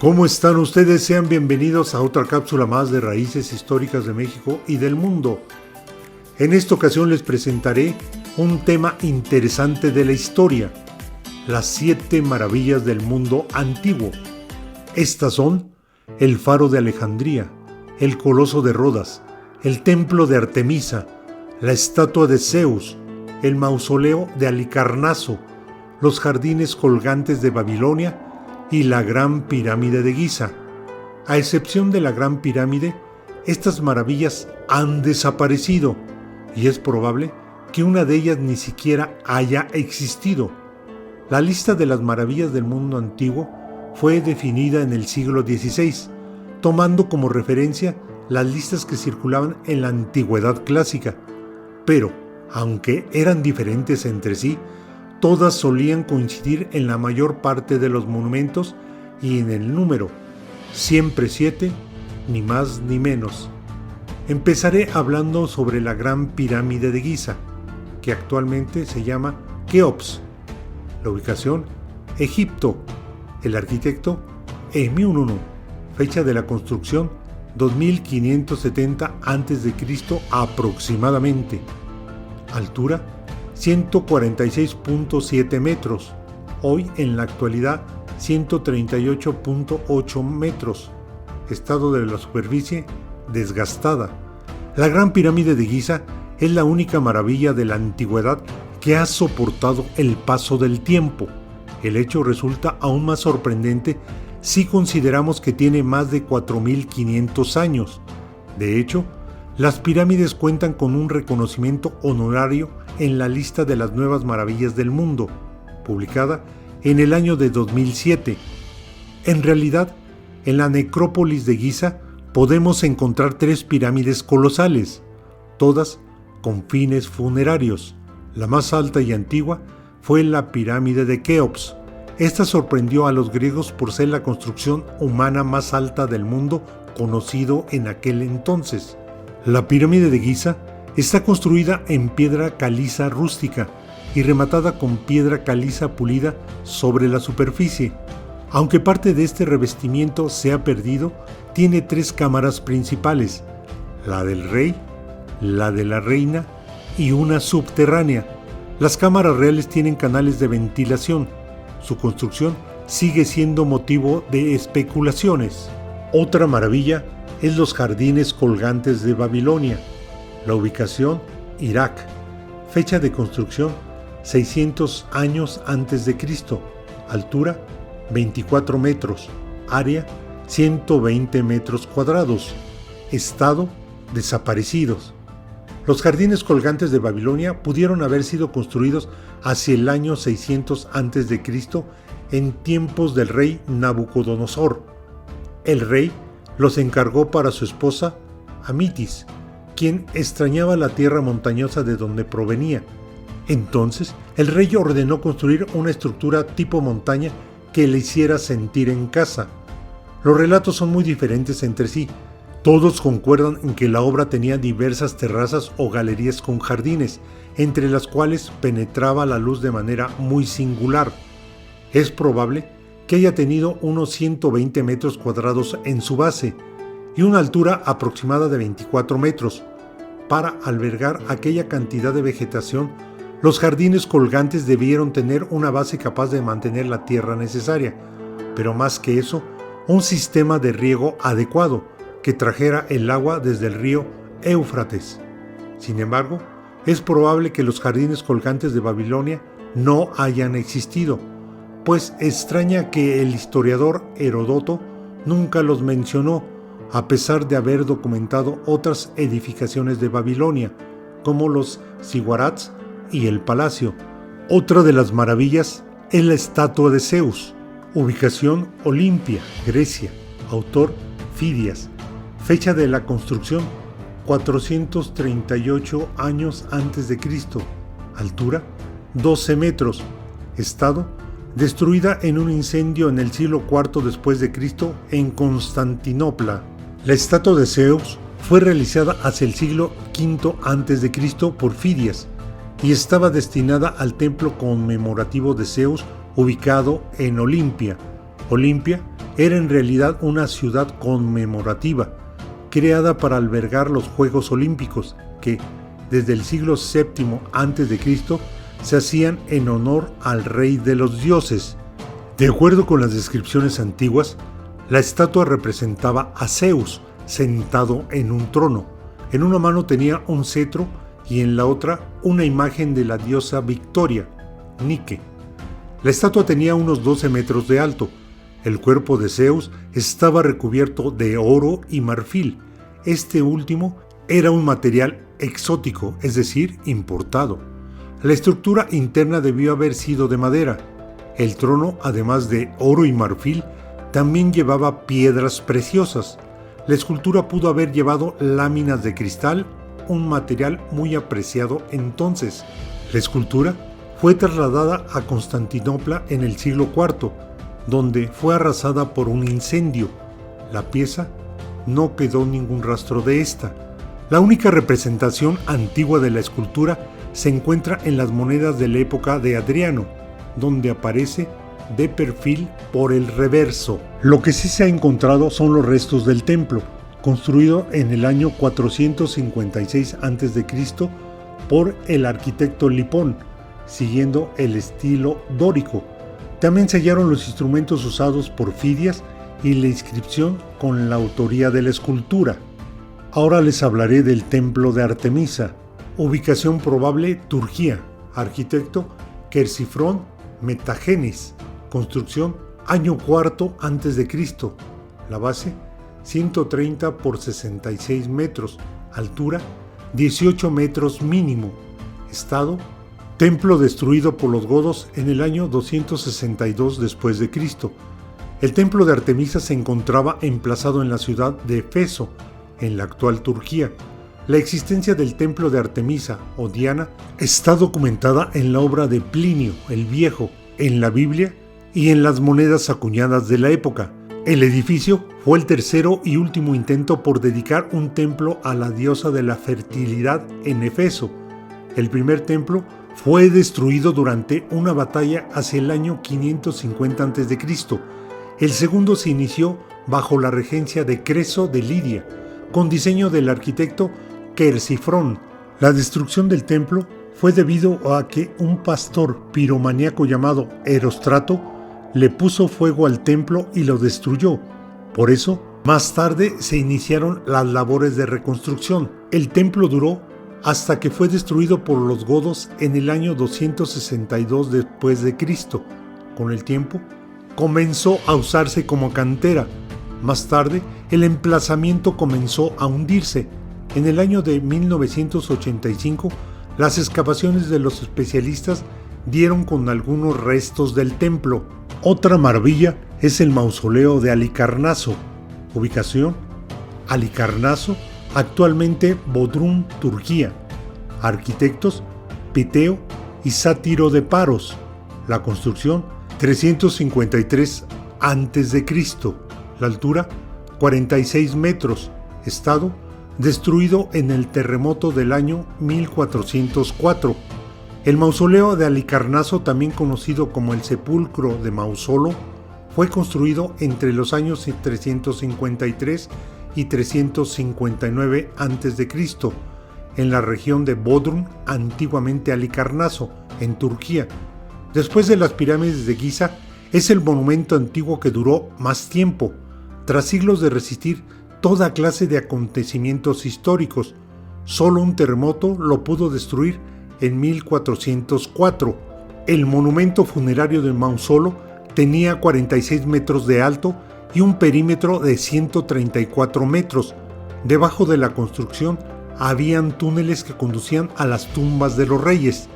¿Cómo están ustedes? Sean bienvenidos a otra cápsula más de Raíces Históricas de México y del mundo. En esta ocasión les presentaré un tema interesante de la historia, las 7 maravillas del mundo antiguo. Estas son el Faro de Alejandría, el Coloso de Rodas, el Templo de Artemisa, la estatua de Zeus, el Mausoleo de Halicarnaso, los Jardines Colgantes de Babilonia y la Gran Pirámide de Giza. A excepción de la Gran Pirámide, estas maravillas han desaparecido y es probable que una de ellas ni siquiera haya existido. La lista de las maravillas del mundo antiguo fue definida en el siglo XVI, tomando como referencia las listas que circulaban en la antigüedad clásica. Pero, aunque eran diferentes entre sí, todas solían coincidir en la mayor parte de los monumentos y en el número, siempre 7, ni más ni menos. Empezaré hablando sobre la Gran Pirámide de Giza, que actualmente se llama Keops. La ubicación, Egipto. El arquitecto, Enkidu. Fecha de la construcción, 2570 a.C. aproximadamente. Altura, 146.7 metros, hoy en la actualidad 138.8 metros. Estado de la superficie, desgastada. La Gran Pirámide de Giza es la única maravilla de la antigüedad que ha soportado el paso del tiempo. El hecho resulta aún más sorprendente si consideramos que tiene más de 4.500 años. De hecho, las pirámides cuentan con un reconocimiento honorario en la lista de las nuevas maravillas del mundo, publicada en el año de 2007. En realidad, en la necrópolis de Giza podemos encontrar 3 pirámides colosales, todas con fines funerarios. La más alta y antigua fue la pirámide de Keops. Esta sorprendió a los griegos por ser la construcción humana más alta del mundo conocido en aquel entonces. La pirámide de Giza está construida en piedra caliza rústica y rematada con piedra caliza pulida sobre la superficie. Aunque parte de este revestimiento se ha perdido, tiene 3 cámaras principales, la del rey, la de la reina y una subterránea. Las cámaras reales tienen canales de ventilación. Su construcción sigue siendo motivo de especulaciones. Otra maravilla es los Jardines Colgantes de Babilonia. La ubicación, Irak. Fecha de construcción, 600 años antes de Cristo. Altura, 24 metros. Área, 120 metros cuadrados. Estado, desaparecidos. Los Jardines Colgantes de Babilonia pudieron haber sido construidos hacia el año 600 a.C. en tiempos del rey Nabucodonosor. El rey los encargó para su esposa Amitis, quien extrañaba la tierra montañosa de donde provenía. Entonces, el rey ordenó construir una estructura tipo montaña que le hiciera sentir en casa. Los relatos son muy diferentes entre sí. Todos concuerdan en que la obra tenía diversas terrazas o galerías con jardines, entre las cuales penetraba la luz de manera muy singular. Es probable que haya tenido unos 120 metros cuadrados en su base y una altura aproximada de 24 metros. Para albergar aquella cantidad de vegetación, los jardines colgantes debieron tener una base capaz de mantener la tierra necesaria, pero más que eso, un sistema de riego adecuado que trajera el agua desde el río Éufrates. Sin embargo, es probable que los jardines colgantes de Babilonia no hayan existido, pues extraña que el historiador Heródoto nunca los mencionó, a pesar de haber documentado otras edificaciones de Babilonia, como los zigurats y el palacio. Otra de las maravillas es la estatua de Zeus. Ubicación, Olimpia, Grecia. Autor, Fidias. Fecha de la construcción, 438 años antes de Cristo. Altura, 12 metros. Estado, destruida en un incendio en el siglo IV después de Cristo en Constantinopla. La estatua de Zeus fue realizada hacia el siglo V a.C. por Fidias y estaba destinada al templo conmemorativo de Zeus ubicado en Olimpia. Olimpia era en realidad una ciudad conmemorativa, creada para albergar los Juegos Olímpicos, que, desde el siglo VII a.C., se hacían en honor al rey de los dioses. De acuerdo con las descripciones antiguas, la estatua representaba a Zeus sentado en un trono. En una mano tenía un cetro y en la otra una imagen de la diosa Victoria, Nike. La estatua tenía unos 12 metros de alto. El cuerpo de Zeus estaba recubierto de oro y marfil. Este último era un material exótico, es decir, importado. La estructura interna debió haber sido de madera. El trono, además de oro y marfil, también llevaba piedras preciosas. La escultura pudo haber llevado láminas de cristal, un material muy apreciado entonces. La escultura fue trasladada a Constantinopla en el siglo IV, donde fue arrasada por un incendio. La pieza no quedó ningún rastro de esta. La única representación antigua de la escultura se encuentra en las monedas de la época de Adriano, donde aparece de perfil por el reverso. Lo que sí se ha encontrado son los restos del templo, construido en el año 456 a.C. por el arquitecto Lipón, siguiendo el estilo dórico. También se hallaron los instrumentos usados por Fidias y la inscripción con la autoría de la escultura. Ahora les hablaré del templo de Artemisa. Ubicación probable: Turquía. Arquitecto: Quersifrón Metagenes. Construcción: año IV a.C. La base: 130 por 66 metros. Altura: 18 metros mínimo. Estado: templo destruido por los godos en el año 262 después de Cristo. El templo de Artemisa se encontraba emplazado en la ciudad de Éfeso, en la actual Turquía. La existencia del templo de Artemisa o Diana está documentada en la obra de Plinio el Viejo, en la Biblia y en las monedas acuñadas de la época. El edificio fue el tercero y último intento por dedicar un templo a la diosa de la fertilidad en Éfeso. El primer templo fue destruido durante una batalla hacia el año 550 a.C. El segundo se inició bajo la regencia de Creso de Lidia, con diseño del arquitecto Quersifrón. La destrucción del templo fue debido a que un pastor piromaníaco llamado Erostrato le puso fuego al templo y lo destruyó. Por eso, más tarde se iniciaron las labores de reconstrucción. El templo duró hasta que fue destruido por los godos en el año 262 después de Cristo. Con el tiempo, comenzó a usarse como cantera. Más tarde, el emplazamiento comenzó a hundirse. En el año de 1985, las excavaciones de los especialistas dieron con algunos restos del templo. Otra maravilla es el mausoleo de Halicarnaso. Ubicación: Halicarnaso, actualmente Bodrum, Turquía. Arquitectos: Piteo y Sátiro de Paros. La construcción: 353 a.C. La altura: 46 metros. Estado: destruido en el terremoto del año 1404. El mausoleo de Halicarnaso, también conocido como el sepulcro de Mausolo, fue construido entre los años 353 y 359 a.C. en la región de Bodrum, antiguamente Halicarnaso, en Turquía. Después de las pirámides de Giza, es el monumento antiguo que duró más tiempo, tras siglos de resistir toda clase de acontecimientos históricos. Solo un terremoto lo pudo destruir en 1404. El monumento funerario de Mausolo tenía 46 metros de alto y un perímetro de 134 metros. Debajo de la construcción habían túneles que conducían a las tumbas de los reyes.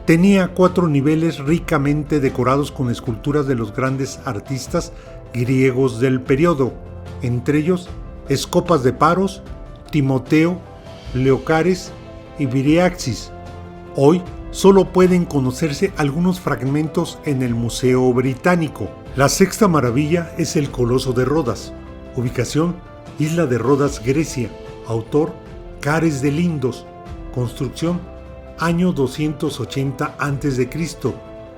Tenía 4 niveles ricamente decorados con esculturas de los grandes artistas griegos del periodo, entre ellos Escopas de Paros, Timoteo, Leocares y Viriaxis. Hoy solo pueden conocerse algunos fragmentos en el Museo Británico. La sexta maravilla es el Coloso de Rodas. Ubicación: Isla de Rodas, Grecia. Autor: Cares de Lindos. Construcción: año 280 a.C.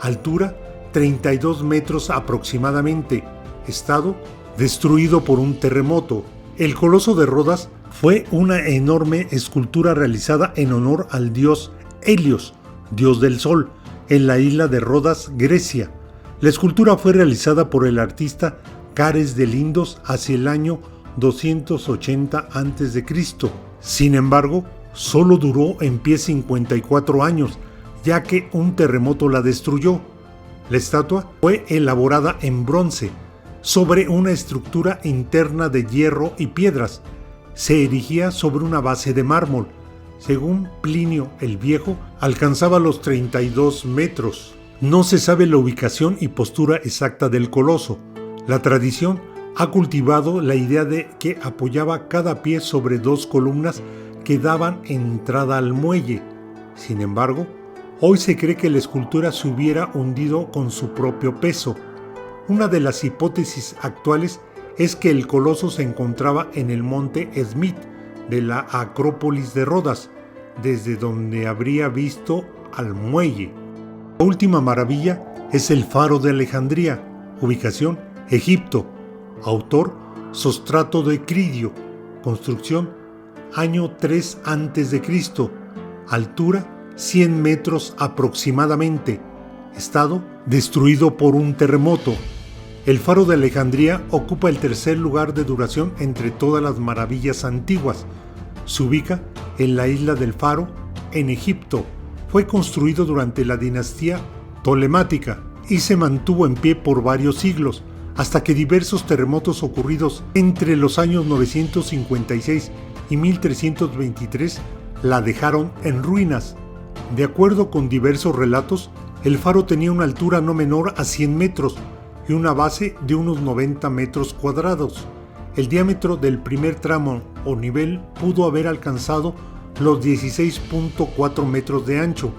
Altura: 32 metros aproximadamente. Estado: destruido por un terremoto. El Coloso de Rodas fue una enorme escultura realizada en honor al dios Helios, dios del sol, en la isla de Rodas, Grecia. La escultura fue realizada por el artista Cares de Lindos hacia el año 280 a.C. Sin embargo, solo duró en pie 54 años, ya que un terremoto la destruyó. La estatua fue elaborada en bronce, sobre una estructura interna de hierro y piedras. Se erigía sobre una base de mármol. Según Plinio el Viejo, alcanzaba los 32 metros. No se sabe la ubicación y postura exacta del coloso. La tradición ha cultivado la idea de que apoyaba cada pie sobre dos columnas que daban entrada al muelle. Sin embargo, hoy se cree que la escultura se hubiera hundido con su propio peso. Una de las hipótesis actuales es que el coloso se encontraba en el monte Smith de la Acrópolis de Rodas, desde donde habría visto al muelle. La última maravilla es el Faro de Alejandría, ubicación Egipto, autor Sostrato de Cridio, construcción año 3 a.C., altura 100 metros aproximadamente, estado destruido por un terremoto. El Faro de Alejandría ocupa el tercer lugar de duración entre todas las maravillas antiguas. Se ubica en la isla del Faro, en Egipto. Fue construido durante la dinastía Ptolemática y se mantuvo en pie por varios siglos, hasta que diversos terremotos ocurridos entre los años 956 y 1323 la dejaron en ruinas. De acuerdo con diversos relatos, el faro tenía una altura no menor a 100 metros y una base de unos 90 metros cuadrados. El diámetro del primer tramo o nivel pudo haber alcanzado los 16.4 metros de ancho,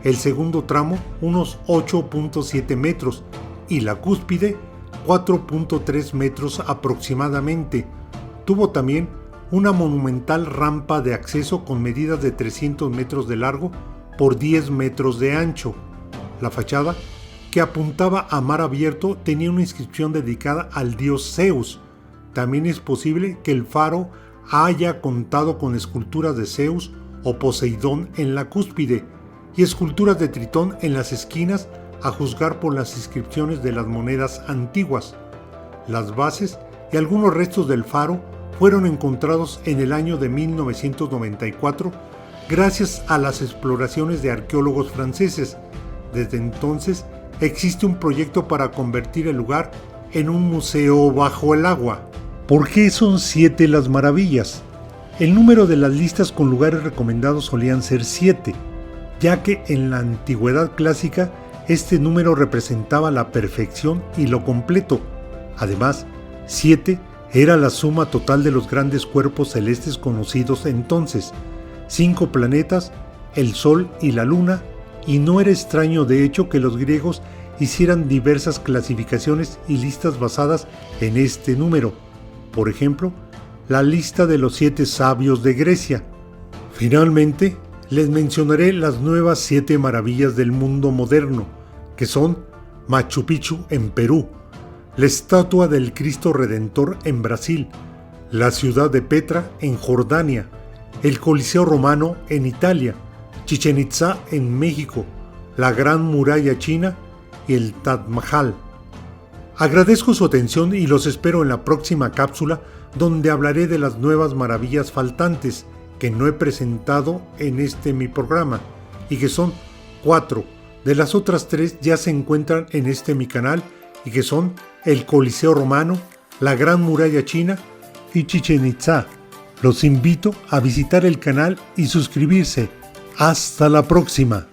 el segundo tramo unos 8.7 metros y la cúspide 4.3 metros aproximadamente. Tuvo también una monumental rampa de acceso con medidas de 300 metros de largo por 10 metros de ancho. La fachada, que apuntaba a mar abierto, tenía una inscripción dedicada al dios Zeus. También es posible que el faro haya contado con esculturas de Zeus o Poseidón en la cúspide y esculturas de Tritón en las esquinas, a juzgar por las inscripciones de las monedas antiguas. Las bases y algunos restos del faro fueron encontrados en el año de 1994 gracias a las exploraciones de arqueólogos franceses. Desde entonces existe un proyecto para convertir el lugar en un museo bajo el agua. ¿Por qué son 7 las maravillas? El número de las listas con lugares recomendados solían ser 7, ya que en la antigüedad clásica este número representaba la perfección y lo completo. Además, 7 era la suma total de los grandes cuerpos celestes conocidos entonces, 5 planetas, el Sol y la Luna, y no era extraño de hecho que los griegos hicieran diversas clasificaciones y listas basadas en este número. Por ejemplo, la lista de los 7 sabios de Grecia. Finalmente, les mencionaré las nuevas 7 maravillas del mundo moderno, que son Machu Picchu en Perú, la estatua del Cristo Redentor en Brasil, la ciudad de Petra en Jordania, el Coliseo Romano en Italia, Chichén Itzá en México, la Gran Muralla China y el Taj Mahal. Agradezco su atención y los espero en la próxima cápsula, donde hablaré de las nuevas maravillas faltantes que no he presentado en mi programa, y que son 4. De las otras 3 ya se encuentran en mi canal, y que son el Coliseo Romano, la Gran Muralla China y Chichén Itzá. Los invito a visitar el canal y suscribirse. ¡Hasta la próxima!